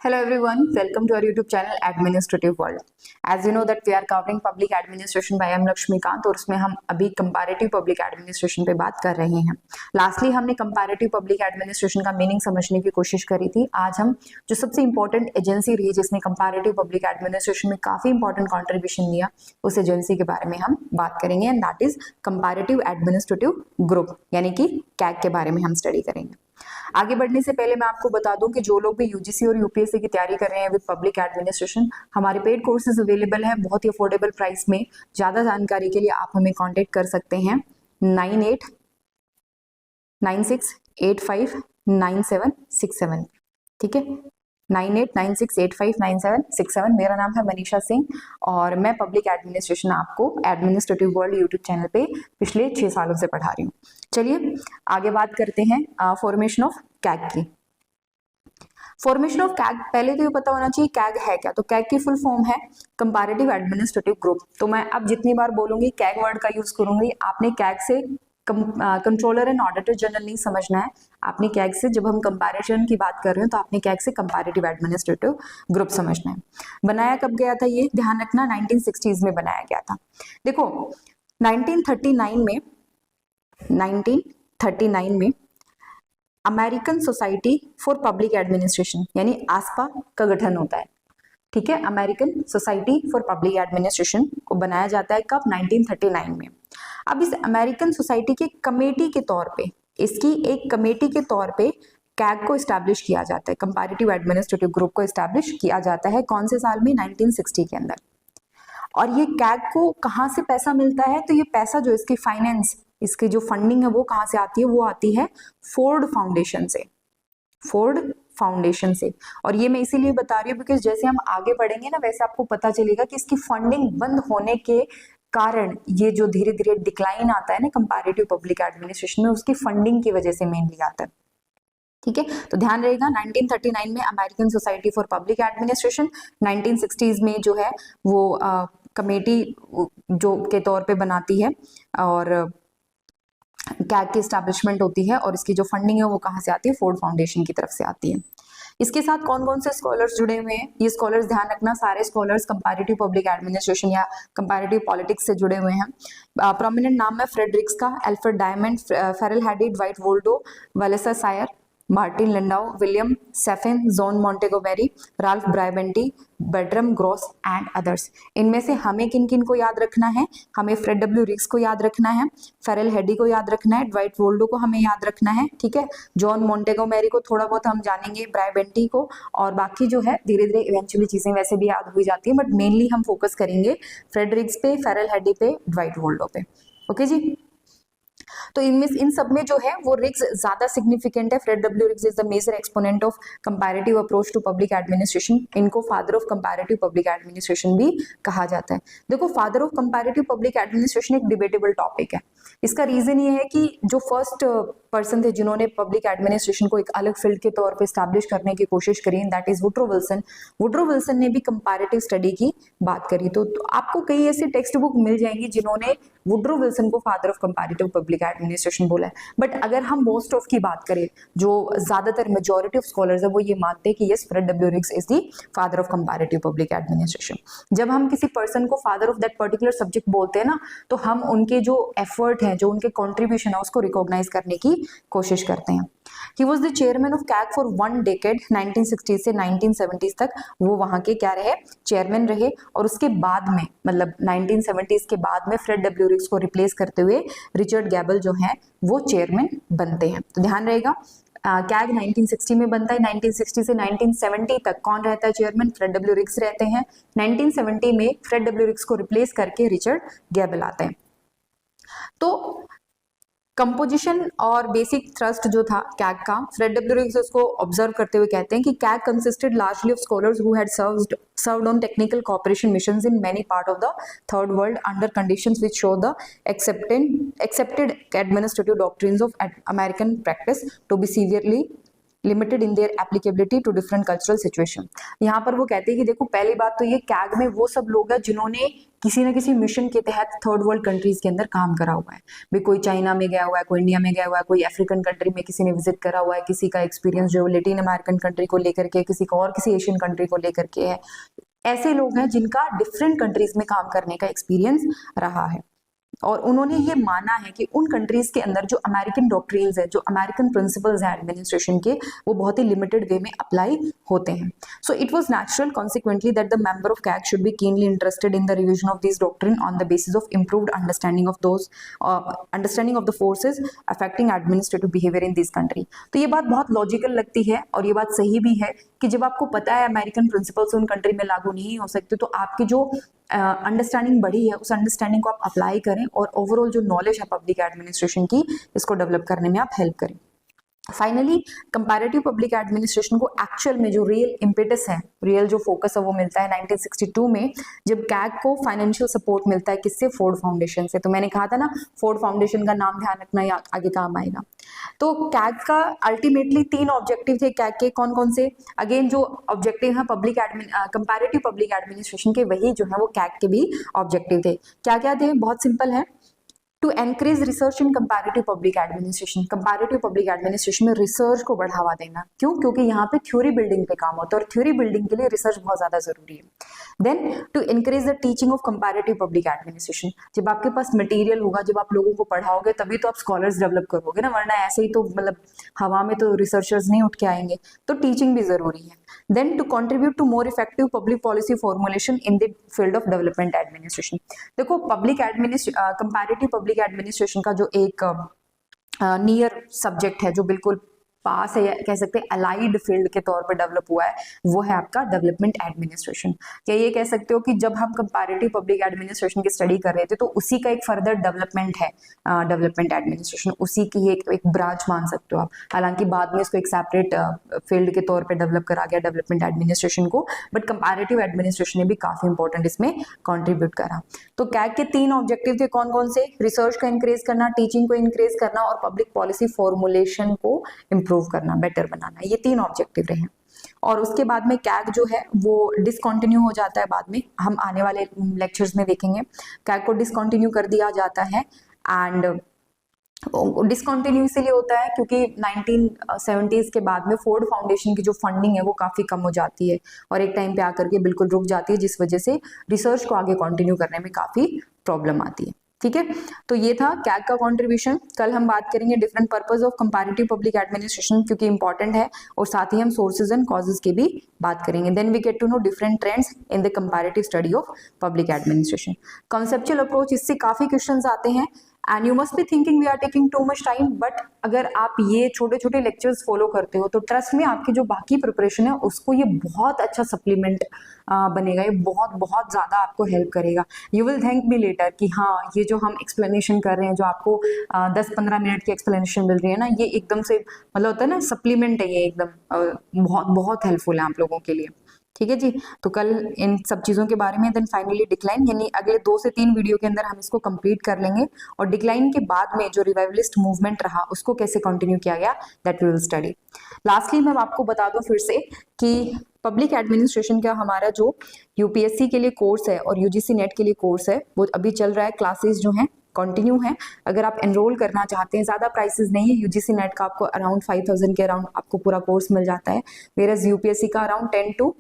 Hello everyone, welcome to our YouTube channel Administrative World. As you know that we are covering public administration by Laxmikanth और उसमें हम अभी comparative public administration पे बात कर रहे हैं. Lastly हमने comparative public administration का मीनिंग समझने की कोशिश करी थी. आज हम जो सबसे इम्पोर्टेंट एजेंसी रही जिसने comparative public administration में काफी इंपॉर्टेंट कॉन्ट्रीब्यूशन दिया उस एजेंसी के बारे में हम बात करेंगे and that is comparative administrative group यानी कि कैग के बारे में हम स्टडी करेंगे. आगे बढ़ने से पहले मैं आपको बता दूं कि जो लोग भी यूजीसी और यूपीएससी की तैयारी कर रहे हैं विद पब्लिक एडमिनिस्ट्रेशन, हमारे पेड कोर्सेज अवेलेबल हैं बहुत ही अफोर्डेबल प्राइस में. ज्यादा जानकारी के लिए आप हमें कांटेक्ट कर सकते हैं 9896859767. ठीक है, 9896859767. मेरा नाम है मनीषा सिंह और मैं पब्लिक एडमिनिस्ट्रेशन आपको एडमिनिस्ट्रेटिव वर्ल्ड यूट्यूब चैनल पे पिछले 6 सालों से पढ़ा रही हूँ. चलिए आगे बात करते हैं फॉर्मेशन ऑफ कैग की. फॉर्मेशन ऑफ कैग पहले तो ये पता होना चाहिए कैग है क्या. तो कैग की फुल फॉर्म है कंपैरेटिव एडमिनिस्ट्रेटिव ग्रुप. तो मैं अब जितनी बार बोलूंगी कैग वर्ड का यूज करूंगी. आपने कैग से कंट्रोलर एंड ऑडिटर जनरल नहीं समझना है. आपने कैग से, जब हम कंपैरिजन की बात कर रहे हो तो आपने कैग से कंपैरेटिव एडमिनिस्ट्रेटिव ग्रुप समझना है. बनाया कब गया था ये ध्यान रखना, 1960s में बनाया गया था. देखो 1939 में American society for public administration यानी आस्पा का गठन होता है. ठीक है, American society for public administration को बनाया जाता है कब, 1939 में. अब इस अमेरिकन सोसाइटी के कमेटी के तौर पे, इसकी एक कमेटी के तौर पे कैग को इस्टेब्लिश किया जाता है. कंपैरेटिव एडमिनिस्ट्रेटिव ग्रुप को इस्टेब्लिश किया जाता है कौन से साल में, 1960 के अंदर. और ये कैग को कहाँ से पैसा मिलता है, तो ये पैसा जो इसकी फाइनेंस, इसकी जो फंडिंग है वो कहाँ से आती है, वो आती है फोर्ड फाउंडेशन से. फोर्ड फाउंडेशन से. और ये मैं इसीलिए बता रही हूँ बिकॉज जैसे हम आगे बढ़ेंगे ना वैसे आपको पता चलेगा कि इसकी फंडिंग बंद होने के कारण ये जो धीरे धीरे डिक्लाइन आता है ना कंपैरेटिव पब्लिक एडमिनिस्ट्रेशन में, उसकी फंडिंग की वजह से मेनली आता है. ठीक है, तो ध्यान रहेगा 1939 में American society for public administration, 1960s में जो है वो कमेटी जो के तौर पे बनाती है और कैग की एस्टैब्लिशमेंट होती है और इसकी जो फंडिंग है वो कहाँ से आती है, फोर्ड फाउंडेशन की तरफ से आती है. इसके साथ कौन कौन से स्कॉलर्स जुड़े हुए हैं, ये स्कॉलर्स ध्यान रखना सारे स्कॉलर्स कंपैरेटिव पब्लिक एडमिनिस्ट्रेशन या कंपैरेटिव पॉलिटिक्स से जुड़े हुए हैं. प्रोमिनेंट नाम है फ्रेडरिक्स का, Alfred Diamant, Ferrel Heady, Dwight Waldo, Wallace Sayre, Martin Landau, William Siffin, John Montgomery, Ralph Braibanti, Bertram Gross and others. इनमें से हमें किन किन को याद रखना है, हमें फ्रेड डब्ल्यू रिक्स को याद रखना है, फेरल हेडी को याद रखना है, ड्वाइट वोल्डो को हमें याद रखना है. ठीक है, जॉन मॉन्टेगोमेरी को थोड़ा बहुत हम जानेंगे, ब्रायबेंटी को, और बाकी जो है धीरे धीरे इवेंचुअली चीजें वैसे भी याद हो जाती है बट मेनली हम फोकस करेंगे फ्रेड रिक्स पे, फेरल हेडी पे, ड्वाइट वोल्डो पे. ओके जी, तो इनमें इन सब में जो है वो रिक्स ज्यादा सिग्निफिकेंट है. Fred W Riggs is the major exponent of comparative approach to public administration. इनको father of comparative public administration भी कहा जाता है. देखो father of comparative public administration एक डिबेटेबल टॉपिक है. इसका रीजन ये है कि जो फर्स्ट पर्सन थे जिन्होंने पब्लिक एडमिनिस्ट्रेशन को एक अलग फील्ड के तौर पे स्टैब्लिश करने की कोशिश करी, that is Woodrow Wilson. Woodrow Wilson ने भी कंपैरेटिव स्टडी की बात करी. तो आपको कई ऐसे टेक्स्ट बुक मिल जाएंगी जिन्होंने वुड्रो विल्सन को father of comparative public administration बोला है. बट अगर हम मोस्ट ऑफ की बात करें, जो ज्यादातर मेजॉरिटी ऑफ स्कॉलर्स है वो ये मानते हैं कि yes Fred W Riggs is the father of comparative public administration. जब हम किसी पर्सन को father of that particular subject बोलते हैं ना, तो हम उनके जो एफर्ट है, जो उनके कॉन्ट्रीब्यूशन है, उसको रिकॉग्नाइज करने की कोशिश करते हैं. He was the chairman of CAG for 1 decade, 1960 से 1970s तक वो वहां के क्या रहे, चेयरमैन रहे. और उसके बाद में मतलब 1970s के बाद में फ्रेड डब्ल्यू रिक्स को रिप्लेस करते हुए रिचर्ड गैबल जो है वो चेयरमैन बनते हैं. तो ध्यान रहेगा कैग 1960 में बनता है. 1960 से 1970 तक कौन रहता है चेयरमैन, फ्रेड डब्ल्यू रिक्स रहते हैं. 1970 में फ्रेड डब्ल्यू रिक्स को रिप्लेस करके रिचर्ड गैबल आते हैं. तो कंपोजिशन और बेसिक थ्रस्ट जो था कैग का, फ्रेड डब्ल्यू रिक्स उसको ऑब्जर्व करते हुए कहते हैं कि CAG consisted largely of scholars who had served on technical cooperation missions in many part of the third world under conditions which show the accepted administrative doctrines of American practice to be severely limited in their applicability to different cultural situation. यहाँ पर वो कहते हैं कि देखो पहली बात तो ये कैग में वो सब लोग हैं जिन्होंने किसी न किसी मिशन के तहत थर्ड वर्ल्ड कंट्रीज के अंदर काम करा हुआ है। भाई कोई चाइना में गया हुआ है, कोई इंडिया में गया हुआ है, कोई अफ्रीकन कंट्री में किसी ने विजिट करा हुआ है, किसी का एक्सपीरियंस जो लैटिन अमेरिकन कंट्री को लेकर के, किसी का और किसी एशियन कंट्री को लेकर के है। ऐसे लोग हैं जिनका डिफरेंट कंट्रीज में काम करने का एक्सपीरियंस रहा है और उन्होंने ये माना है कि उन कंट्रीज के अंदर जो अमेरिकन डॉक्ट्रिन्स है, जो अमेरिकन प्रिंसिपल्स हैं एडमिनिस्ट्रेशन के, वो बहुत ही लिमिटेड वे में अप्लाई होते हैं। So it was natural consequently that the member of CAG should be keenly interested in the revision of this doctrine on the basis of improved understanding of the forces affecting administrative behaviour in this country. तो ये बात बहुत logical लगती है और ये बात सही भी है कि जब आपको पता है अमेरिकन प्रिंसिपल्स उन कंट्री में लागू नहीं हो सकते, तो आपकी जो अंडरस्टैंडिंग बढ़ी है उस अंडरस्टैंडिंग को आप अप्लाई करें और ओवरऑल जो नॉलेज है पब्लिक एडमिनिस्ट्रेशन की, इसको डेवलप करने में आप हेल्प करें। फाइनली कंपैरेटिव पब्लिक एडमिनिस्ट्रेशन को एक्चुअल में जो रियल इम्पेटस है, रियल जो फोकस है वो मिलता है 1962 में, जब कैग को फाइनेंशियल सपोर्ट मिलता है। किससे? फोर्ड फाउंडेशन से। तो मैंने कहा था ना, फोर्ड फाउंडेशन का नाम ध्यान रखना, या आगे काम आएगा। तो कैग का अल्टीमेटली 3 ऑब्जेक्टिव थे कैग के। कौन कौन से? अगेन जो ऑब्जेक्टिव है कंपैरेटिव पब्लिक एडमिनिस्ट्रेशन के, वही जो है वो कैग के भी ऑब्जेक्टिव थे। क्या क्या थे? बहुत सिंपल है। To encourage research in comparative public administration. Comparative public administration में रिसर्च को बढ़ावा देना। क्यों? क्योंकि यहाँ पे थ्योरी बिल्डिंग पे काम होता है और थ्योरी बिल्डिंग के लिए रिसर्च बहुत ज्यादा जरूरी है। Then to encourage the teaching of comparative public administration. जब आपके पास मटेरियल होगा, जब आप लोगों को पढ़ाओगे, तभी तो आप स्कॉलर्स डेवलप करोगे ना, वरना ऐसे ही तो मतलब हवा में तो रिसर्चर्स नहीं उठ के आएंगे। तो टीचिंग भी जरूरी है। Then to contribute to more effective public policy formulation in the field of development administration. देखो कंपैरेटिव पब्लिक एडमिनिस्ट्रेशन का जो एक नियर सब्जेक्ट है, जो बिल्कुल पास है, या कह सकते हैं अलाइड फील्ड के तौर पर डेवलप हुआ है, वो है आपका डेवलपमेंट एडमिनिस्ट्रेशन। क्या ये कह सकते हो कि जब हम कंपैरेटिव पब्लिक एडमिनिस्ट्रेशन की स्टडी कर रहे थे, तो उसी का एक फर्दर डेवलपमेंट है डेवलपमेंट एडमिनिस्ट्रेशन, उसी की एक ब्रांच मान सकते हो आप। हालांकि बाद में इसको एक सेपरेट फील्ड के तौर पर डेवलप करा गया डेवलपमेंट एडमिनिस्ट्रेशन को, बट कंपैरेटिव एडमिनिस्ट्रेशन ने भी काफी इंपॉर्टेंट इसमें कॉन्ट्रीब्यूट करा। तो कैग के 3 ऑब्जेक्टिव थे। कौन कौन से? रिसर्च को इंक्रीज करना, टीचिंग को इंक्रीज करना और पब्लिक पॉलिसी फॉर्मुलेशन को इम्प्रूव करना, बेटर बनाना। ये 3 ऑब्जेक्टिव रहे। और उसके बाद में कैग जो है वो डिसकंटिन्यू हो जाता है। बाद में हम आने वाले लेक्चर्स में देखेंगे कैग को डिसकंटिन्यू कर दिया जाता है। एंड डिसकंटिन्यू इसलिए होता है क्योंकि 1970s के बाद में फोर्ड फाउंडेशन की जो फंडिंग है वो काफी कम हो जाती है और एक टाइम पे आकर के बिल्कुल रुक जाती है, जिस वजह से रिसर्च को आगे कंटिन्यू करने में काफी प्रॉब्लम आती है। ठीक है, तो ये था कैग का कंट्रीब्यूशन। कल हम बात करेंगे different purpose of comparative public administration, क्योंकि इंपॉर्टेंट है, और साथ ही हम सोर्सेज एंड कॉजेज की भी बात करेंगे। Then we get to know different trends in the comparative study of public administration. Conceptual approach, इससे काफी क्वेश्चंस आते हैं and you must be thinking we are taking too much time, but अगर आप ये छोटे छोटे लेक्चर्स फॉलो करते हो तो ट्रस्ट में आपकी जो बाकी प्रिपरेशन है उसको ये बहुत अच्छा सप्लीमेंट बनेगा। ये बहुत बहुत ज्यादा आपको हेल्प करेगा। You will thank me later कि हाँ, ये जो हम एक्सप्लेनेशन कर रहे हैं, जो आपको 10-15 मिनट की एक्सप्लेनेशन मिल रही है ना, ये एकदम से मतलब होता है ना सप्लीमेंट है, ये एकदम बहुत बहुत हेल्पफुल है आप लोगों के लिए। ठीक है जी, तो कल इन सब चीज़ों के बारे में। देन फाइनली डिक्लाइन, यानी अगले 2 से 3 वीडियो के अंदर हम इसको कंप्लीट कर लेंगे, और डिक्लाइन के बाद में जो रिवाइवलिस्ट मूवमेंट रहा उसको कैसे कंटिन्यू किया गया, that we will study. Lastly मैं आपको बता दूं फिर से कि पब्लिक एडमिनिस्ट्रेशन का हमारा जो यूपीएससी के लिए कोर्स है और यूजीसी नेट के लिए कोर्स है वो अभी चल रहा है। क्लासेस जो हैं कंटिन्यू है। अगर आप एनरोल करना चाहते हैं, ज़्यादा प्राइसेस नहीं है। यूजीसी नेट का आपको अराउंड 5000 के अराउंड आपको पूरा कोर्स मिल जाता है, वेयरएज यूपीएससी का अराउंड 10 to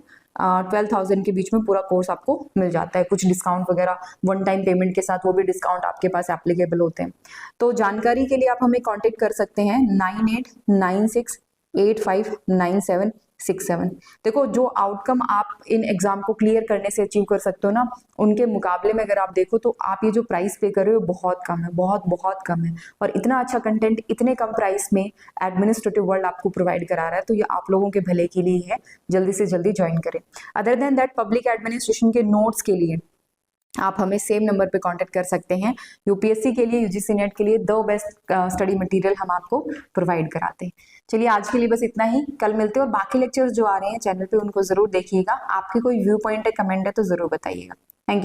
12,000 के बीच में पूरा कोर्स आपको मिल जाता है। कुछ डिस्काउंट वगैरह वन टाइम पेमेंट के साथ वो भी डिस्काउंट आपके पास एप्लीकेबल होते हैं। तो जानकारी के लिए आप हमें कांटेक्ट कर सकते हैं 9896859767। देखो, जो आउटकम आप इन एग्जाम को क्लियर करने से अचीव कर सकते हो ना, उनके मुकाबले में अगर आप देखो तो आप ये जो प्राइस पे कर रहे हो बहुत कम है, बहुत बहुत कम है। और इतना अच्छा कंटेंट इतने कम प्राइस में एडमिनिस्ट्रेटिव वर्ल्ड आपको प्रोवाइड करा रहा है, तो ये आप लोगों के भले के लिए है। जल्दी से जल्दी ज्वाइन करें। Other than that, public administration के नोट्स के लिए आप हमें सेम नंबर पे कांटेक्ट कर सकते हैं। यूपीएससी के लिए, यूजीसी नेट के लिए द बेस्ट स्टडी मटेरियल हम आपको प्रोवाइड कराते हैं। चलिए, आज के लिए बस इतना ही। कल मिलते हैं, और बाकी लेक्चर्स जो आ रहे हैं चैनल पे उनको जरूर देखिएगा। आपके कोई व्यू पॉइंट है, कमेंट है तो जरूर बताइएगा। Thank you.